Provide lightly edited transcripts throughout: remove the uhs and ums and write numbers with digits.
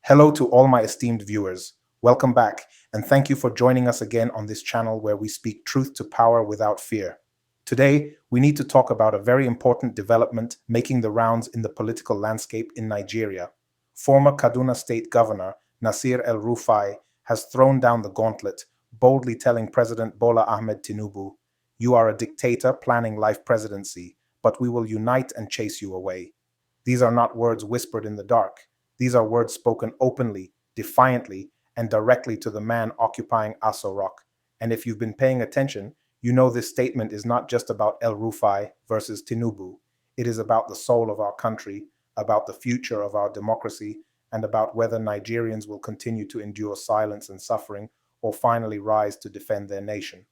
Hello to all my esteemed viewers. Welcome back, and thank you for joining us again on this channel where we speak truth to power without fear. Today, we need to talk about a very important development making the rounds in the political landscape in Nigeria. Former Kaduna State Governor Nasir El-Rufai has thrown down the gauntlet, boldly telling President Bola Ahmed Tinubu, "You are a dictator planning life presidency, but we will unite and chase you away." These are not words whispered in the dark. These are words spoken openly, defiantly, and directly to the man occupying Aso Rock. And if you've been paying attention, you know this statement is not just about El Rufai versus Tinubu. It is about the soul of our country, about the future of our democracy, and about whether Nigerians will continue to endure silence and suffering or finally rise to defend their nation.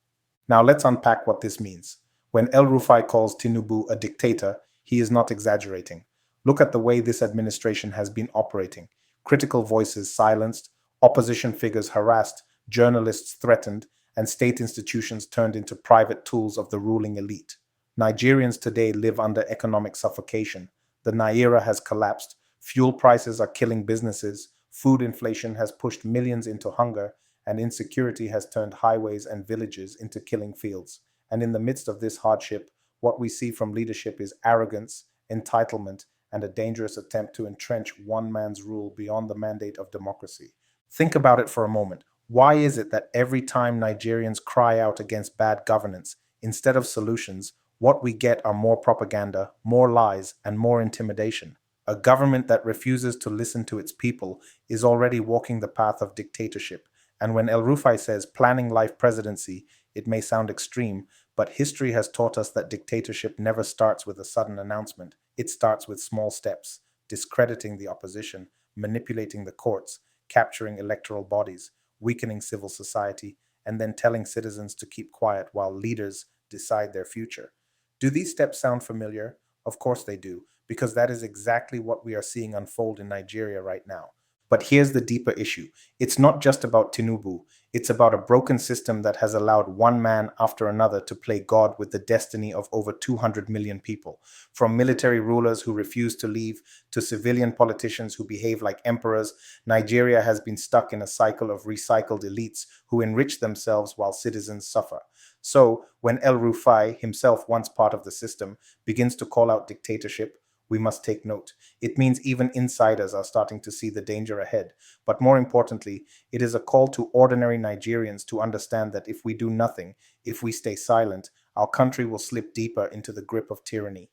Now let's unpack what this means. When El Rufai calls Tinubu a dictator, he is not exaggerating. Look at the way this administration has been operating. Critical voices silenced, opposition figures harassed, journalists threatened, and state institutions turned into private tools of the ruling elite. Nigerians today live under economic suffocation. The naira has collapsed, fuel prices are killing businesses, food inflation has pushed millions into hunger, and insecurity has turned highways and villages into killing fields. And in the midst of this hardship, what we see from leadership is arrogance, entitlement, and a dangerous attempt to entrench one man's rule beyond the mandate of democracy. Think about it for a moment. Why is it that every time Nigerians cry out against bad governance, instead of solutions, what we get are more propaganda, more lies, and more intimidation? A government that refuses to listen to its people is already walking the path of dictatorship. And when El Rufai says planning life presidency, it may sound extreme, but history has taught us that dictatorship never starts with a sudden announcement. It starts with small steps, discrediting the opposition, manipulating the courts, capturing electoral bodies, weakening civil society, and then telling citizens to keep quiet while leaders decide their future. Do these steps sound familiar? Of course they do, because that is exactly what we are seeing unfold in Nigeria right now. But here's the deeper issue. It's not just about Tinubu. It's about a broken system that has allowed one man after another to play God with the destiny of over 200 million people. From military rulers who refuse to leave to civilian politicians who behave like emperors, Nigeria has been stuck in a cycle of recycled elites who enrich themselves while citizens suffer. So, when El Rufai, himself once part of the system, begins to call out dictatorship, we must take note. It means even insiders are starting to see the danger ahead. But more importantly, it is a call to ordinary Nigerians to understand that if we do nothing, if we stay silent, our country will slip deeper into the grip of tyranny.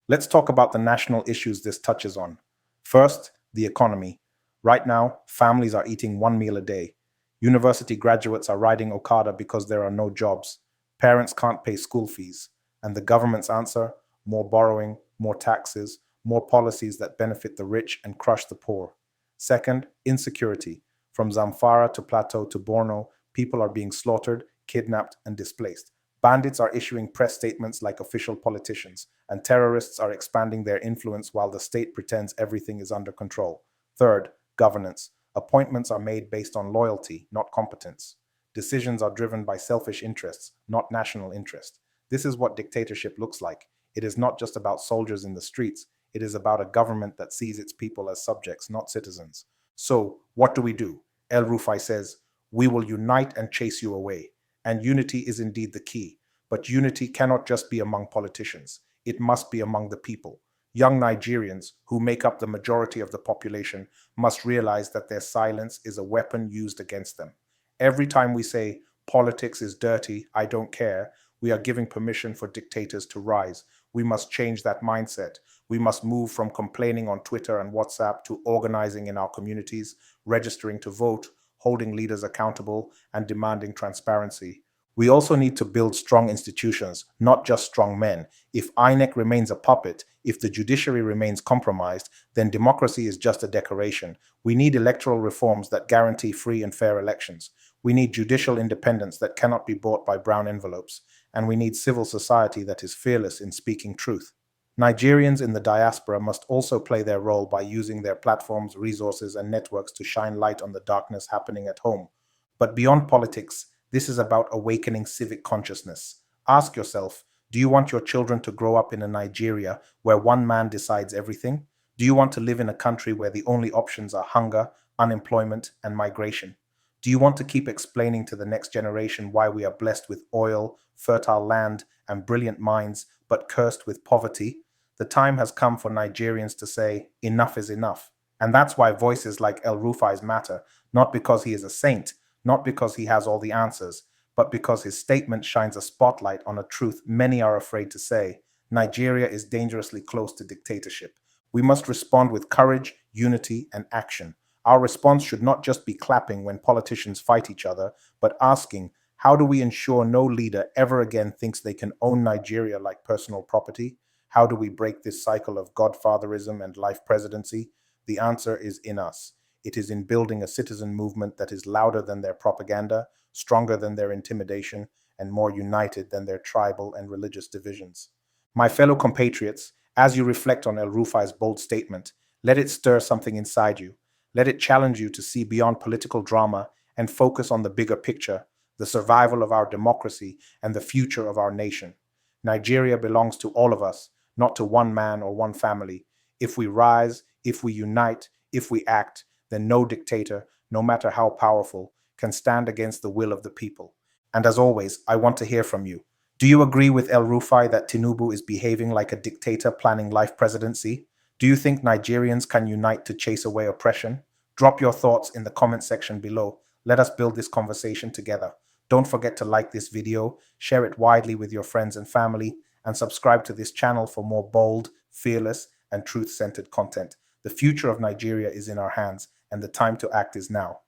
Let's talk about the national issues this touches on. First, the economy. Right now, families are eating one meal a day. University graduates are riding Okada because there are no jobs. Parents can't pay school fees. And the government's answer? More borrowing, more taxes, more policies that benefit the rich and crush the poor. Second, insecurity. From Zamfara to Plateau to Borno, people are being slaughtered, kidnapped, and displaced. Bandits are issuing press statements like official politicians, and terrorists are expanding their influence while the state pretends everything is under control. Third, governance. Appointments are made based on loyalty, not competence. Decisions are driven by selfish interests, not national interest. This is what dictatorship looks like. It is not just about soldiers in the streets. It is about a government that sees its people as subjects, not citizens. So, what do? El Rufai says, "We will unite and chase you away." And unity is indeed the key. But unity cannot just be among politicians. It must be among the people. Young Nigerians, who make up the majority of the population, must realize that their silence is a weapon used against them. Every time we say, "Politics is dirty, I don't care," we are giving permission for dictators to rise. We must change that mindset. We must move from complaining on Twitter and WhatsApp to organizing in our communities, registering to vote, holding leaders accountable, and demanding transparency. We also need to build strong institutions, not just strong men. If INEC remains a puppet, if the judiciary remains compromised, then democracy is just a decoration. We need electoral reforms that guarantee free and fair elections. We need judicial independence that cannot be bought by brown envelopes. And we need civil society that is fearless in speaking truth. Nigerians in the diaspora must also play their role by using their platforms, resources, and networks to shine light on the darkness happening at home. But beyond politics, this is about awakening civic consciousness. Ask yourself, do you want your children to grow up in a Nigeria where one man decides everything? Do you want to live in a country where the only options are hunger, unemployment, and migration? Do you want to keep explaining to the next generation why we are blessed with oil, fertile land, and brilliant minds, but cursed with poverty? The time has come for Nigerians to say, enough is enough. And that's why voices like El Rufai's matter, not because he is a saint, not because he has all the answers, but because his statement shines a spotlight on a truth many are afraid to say. Nigeria is dangerously close to dictatorship. We must respond with courage, unity, and action. Our response should not just be clapping when politicians fight each other, but asking, how do we ensure no leader ever again thinks they can own Nigeria like personal property? How do we break this cycle of godfatherism and life presidency? The answer is in us. It is in building a citizen movement that is louder than their propaganda, stronger than their intimidation, and more united than their tribal and religious divisions. My fellow compatriots, as you reflect on El Rufai's bold statement, let it stir something inside you. Let it challenge you to see beyond political drama and focus on the bigger picture, the survival of our democracy and the future of our nation. Nigeria belongs to all of us, not to one man or one family. If we rise, if we unite, if we act, then no dictator, no matter how powerful, can stand against the will of the people. And as always, I want to hear from you. Do you agree with El Rufai that Tinubu is behaving like a dictator planning life presidency? Do you think Nigerians can unite to chase away oppression? Drop your thoughts in the comment section below. Let us build this conversation together. Don't forget to like this video, share it widely with your friends and family, and subscribe to this channel for more bold, fearless, and truth-centered content. The future of Nigeria is in our hands, and the time to act is now.